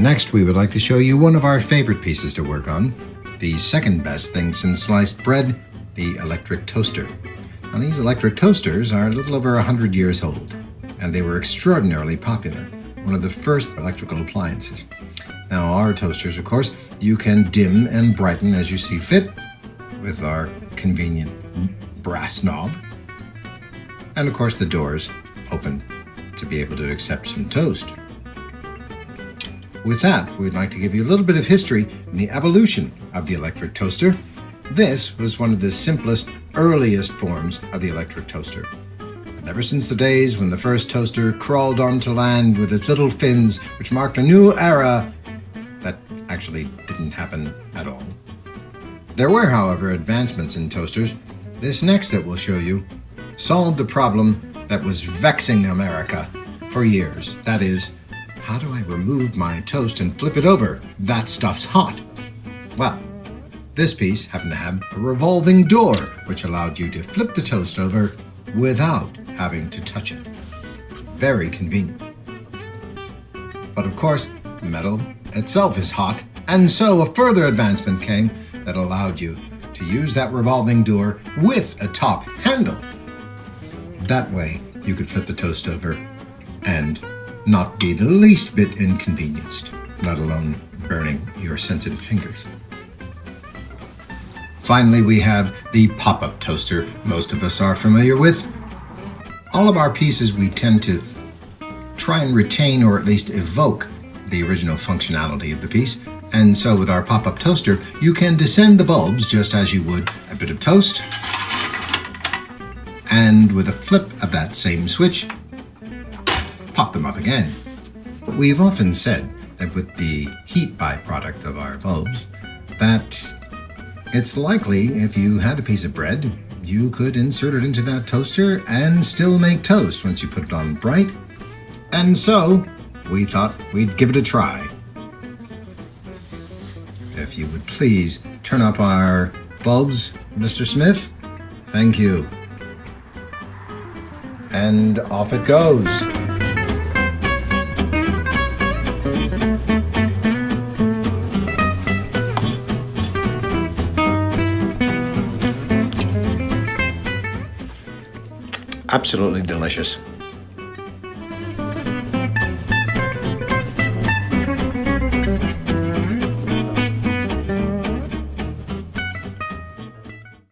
Next, we would like to show you one of our favorite pieces to work on, the second best thing since sliced bread, the electric toaster. Now, these electric toasters are a little over 100 years old, and they were extraordinarily popular, one of the first electrical appliances. Now, our toasters, of course, you can dim and brighten as you see fit with our convenient brass knob. And of course, the doors open to be able to accept some toast. With that, we'd like to give you a little bit of history in the evolution of the electric toaster. This was one of the simplest, earliest forms of the electric toaster. And ever since the days when the first toaster crawled onto land with its little fins, which marked a new era, that actually didn't happen at all. There were, however, advancements in toasters. This next that we'll show you solved the problem that was vexing America for years. That is, how do I remove my toast and flip it over? That stuff's hot. Well, this piece happened to have a revolving door, which allowed you to flip the toast over without having to touch it. Very convenient. But of course, metal itself is hot, and so a further advancement came that allowed you to use that revolving door with a top handle. That way, you could flip the toast over and not be the least bit inconvenienced, let alone burning your sensitive fingers. Finally, we have the pop-up toaster most of us are familiar with. All of our pieces, we tend to try and retain or at least evoke the original functionality of the piece. And so with our pop-up toaster, you can descend the bulbs just as you would a bit of toast. And with a flip of that same switch, pop them up again. We've often said that with the heat byproduct of our bulbs, that it's likely if you had a piece of bread, you could insert it into that toaster and still make toast once you put it on bright. And so we thought we'd give it a try. If you would please turn up our bulbs, Mr. Smith. Thank you. And off it goes. Absolutely delicious.